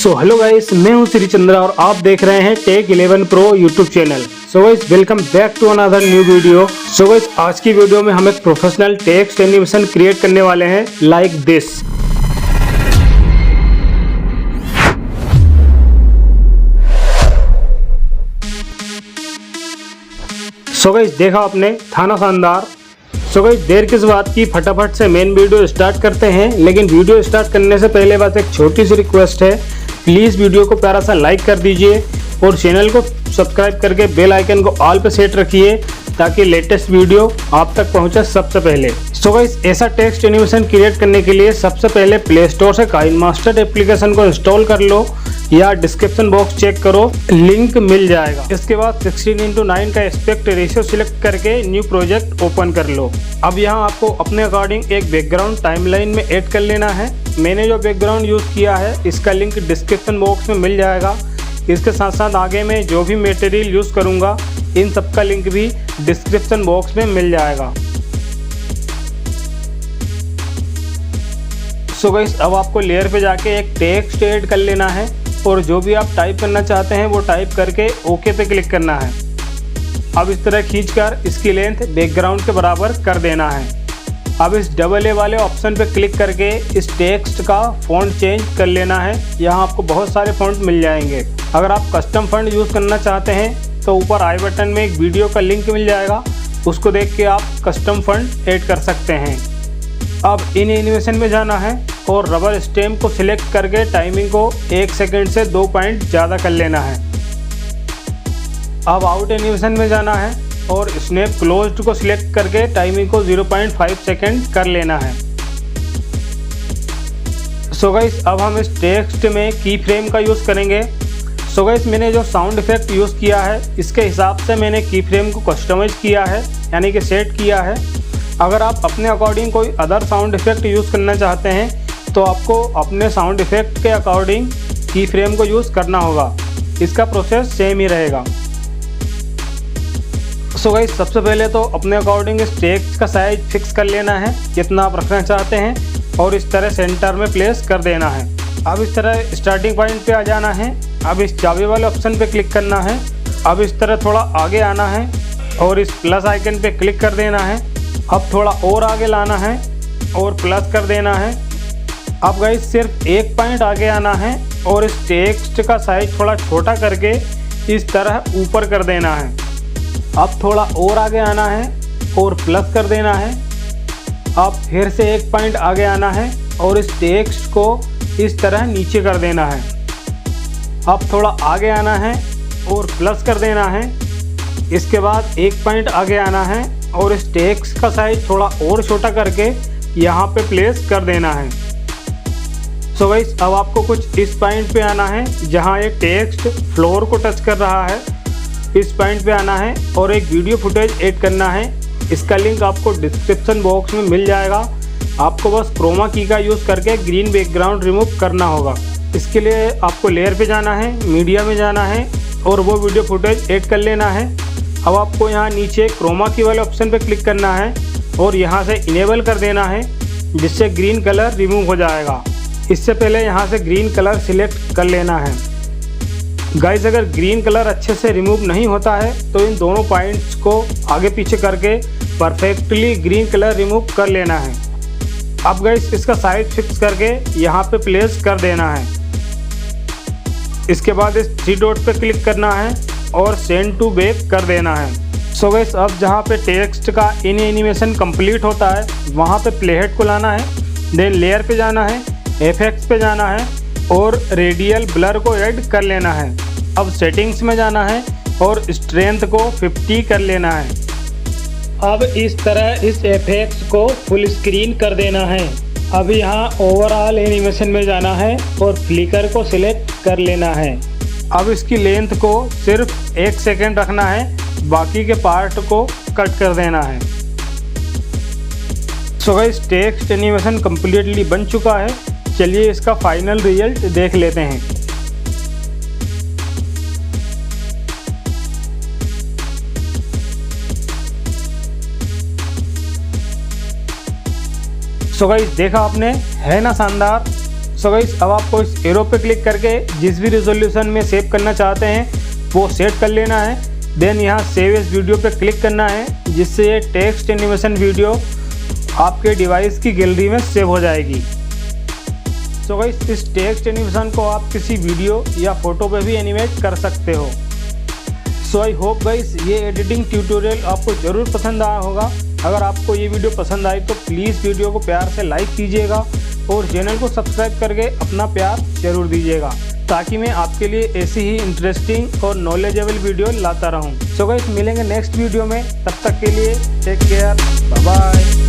So hello guys, मैं हूं श्री चंद्रा और आप देख रहे हैं tech 11 pro YouTube channel. So guys, welcome back to another new video. So guys, आज की वीडियो में हम एक प्रोफेशनल टेक्स्ट एनिमेशन क्रिएट करने वाले हैं लाइक दिस। सो गाइस, देखा आपने, था ना शानदार। सो गाइस, देर किस बात की, फटाफट से मेन वीडियो स्टार्ट करते हैं। लेकिन वीडियो स्टार्ट करने से पहले बस एक छोटी सी रिक्वेस्ट है, प्लीज़ वीडियो को प्यारा सा लाइक कर दीजिए और चैनल को सब्सक्राइब करके बेल आइकन को ऑल पे सेट रखिए ताकि लेटेस्ट वीडियो आप तक पहुंचे सबसे पहले। सो गाइस, ऐसा टेक्स्ट एनिमेशन क्रिएट करने के लिए सबसे पहले प्ले स्टोर से काइनमास्टर एप्लीकेशन को इंस्टॉल कर लो या डिस्क्रिप्शन बॉक्स चेक करो, लिंक मिल जाएगा। इसके बाद 16:9 का एस्पेक्ट रेशियो सिलेक्ट करके न्यू प्रोजेक्ट ओपन कर लो। अब यहाँ आपको अपने अकॉर्डिंग एक बैकग्राउंड टाइमलाइन में ऐड कर लेना है। मैंने जो बैकग्राउंड यूज़ किया है इसका लिंक डिस्क्रिप्शन बॉक्स में मिल जाएगा। इसके साथ साथ आगे में जो भी मटेरियल यूज़ करूँगा इन सब का लिंक भी डिस्क्रिप्शन बॉक्स में मिल जाएगा। सो गाइस, अब आपको लेयर पे जाके एक टेक्स्ट ऐड कर लेना है और जो भी आप टाइप करना चाहते हैं वो टाइप करके ओके पे क्लिक करना है। अब इस तरह खींचकर इसकी लेंथ बैकग्राउंड के बराबर कर देना है। अब इस डबल ए वाले ऑप्शन पे क्लिक करके इस टेक्स्ट का फ़ॉन्ट चेंज कर लेना है। यहाँ आपको बहुत सारे फ़ॉन्ट मिल जाएंगे। अगर आप कस्टम फ़ॉन्ट यूज़ करना चाहते हैं तो ऊपर आई बटन में एक वीडियो का लिंक मिल जाएगा, उसको देख के आप कस्टम फ़ॉन्ट ऐड कर सकते हैं। अब इन एनिमेशन में जाना है और रबर स्टैम्प को सिलेक्ट करके टाइमिंग को 1 सेकंड से 2 पॉइंट ज़्यादा कर लेना है। अब आउट एनिमेशन में जाना है और स्नैप क्लोज्ड को सिलेक्ट करके टाइमिंग को 0.5 सेकंड कर लेना है। सो गाइस, अब हम इस टेक्स्ट में की फ्रेम का यूज़ करेंगे। सो गाइस, मैंने जो साउंड इफेक्ट यूज़ किया है इसके हिसाब से मैंने की फ्रेम को कस्टमाइज किया है, यानी कि सेट किया है। अगर आप अपने अकॉर्डिंग कोई अदर साउंड इफेक्ट यूज़ करना चाहते हैं तो आपको अपने साउंड इफेक्ट के अकॉर्डिंग की फ्रेम को यूज़ करना होगा। इसका प्रोसेस सेम ही रहेगा। सो गाइस, सबसे पहले तो अपने अकॉर्डिंग इस टेक्स्ट का साइज फिक्स कर लेना है कितना आप रखना चाहते हैं और इस तरह सेंटर में प्लेस कर देना है। अब इस तरह स्टार्टिंग पॉइंट पे आ जाना है। अब इस चाबी वाले ऑप्शन पे क्लिक करना है। अब इस तरह थोड़ा आगे आना है और इस प्लस आइकन पे क्लिक कर देना है। अब थोड़ा और आगे लाना है और प्लस कर देना है। अब गाइस, सिर्फ एक पॉइंट आगे आना है और इस टेक्स्ट का साइज थोड़ा छोटा करके इस तरह ऊपर कर देना है। अब थोड़ा और आगे आना है और प्लस कर देना है। अब फिर से एक पॉइंट आगे आना है और इस टेक्स्ट को इस तरह नीचे कर देना है। अब थोड़ा आगे आना है और प्लस कर देना है। इसके बाद एक पॉइंट आगे आना है और इस टेक्स्ट का साइज थोड़ा और छोटा करके यहाँ पे प्लेस कर देना है। सो गाइस, अब आपको कुछ इस पॉइंट पे आना है जहाँ एक टेक्स्ट फ्लोर को टच कर रहा है। इस पॉइंट पे आना है और एक वीडियो फुटेज ऐड करना है। इसका लिंक आपको डिस्क्रिप्शन बॉक्स में मिल जाएगा। आपको बस क्रोमा की का यूज़ करके ग्रीन बैकग्राउंड रिमूव करना होगा। इसके लिए आपको लेयर पे जाना है, मीडिया में जाना है और वो वीडियो फुटेज ऐड कर लेना है। अब आपको यहाँ नीचे क्रोमा की वाले ऑप्शन पे क्लिक करना है और यहाँ से इनेबल कर देना है, जिससे ग्रीन कलर रिमूव हो जाएगा। इससे पहले यहाँ से ग्रीन कलर सिलेक्ट कर लेना है। गाइस, अगर ग्रीन कलर अच्छे से रिमूव नहीं होता है तो इन दोनों पॉइंट्स को आगे पीछे करके परफेक्टली ग्रीन कलर रिमूव कर लेना है। अब गाइस, इसका साइज फिक्स करके यहाँ पे प्लेस कर देना है। इसके बाद इस 3 डॉट पे क्लिक करना है और सेंड टू बैक कर देना है। सो गाइस, अब जहाँ पे टेक्स्ट का इन एनिमेशन कंप्लीट होता है वहाँ पे प्लेहेड को लाना है, देन लेयर पे जाना है, इफेक्ट्स पे जाना है और रेडियल ब्लर को ऐड कर लेना है। अब सेटिंग्स में जाना है और स्ट्रेंथ को 50 कर लेना है। अब इस तरह इस इफेक्ट्स को फुल स्क्रीन कर देना है। अब यहाँ ओवरऑल एनिमेशन में जाना है और फ्लिकर को सिलेक्ट कर लेना है। अब इसकी लेंथ को सिर्फ 1 सेकंड रखना है, बाकी के पार्ट को कट कर देना है। So guys, text animation completely बन चुका है। चलिए इसका फाइनल रिजल्ट देख लेते हैं। सो गाइस, देखा आपने, है ना शानदार। सो गाइस अब आपको इस एरो पे क्लिक करके जिस भी रेजोल्यूशन में सेव करना चाहते हैं वो सेट कर लेना है। देन यहाँ सेव एज वीडियो पे क्लिक करना है, जिससे ये टेक्स्ट एनिमेशन वीडियो आपके डिवाइस की गैलरी में सेव हो जाएगी। सो गाइस इस टेक्स्ट एनिमेशन को आप किसी वीडियो या फोटो पे भी एनिमेट कर सकते हो। सो आई होप गाइस ये एडिटिंग ट्यूटोरियल आपको ज़रूर पसंद आया होगा। अगर आपको ये वीडियो पसंद आई तो प्लीज़ वीडियो को प्यार से लाइक कीजिएगा और चैनल को सब्सक्राइब करके अपना प्यार जरूर दीजिएगा, ताकि मैं आपके लिए ऐसी ही इंटरेस्टिंग और नॉलेजेबल वीडियो लाता रहूं। सो गाइस मिलेंगे नेक्स्ट वीडियो में, तब तक के लिए टेक केयर, बाय बाय।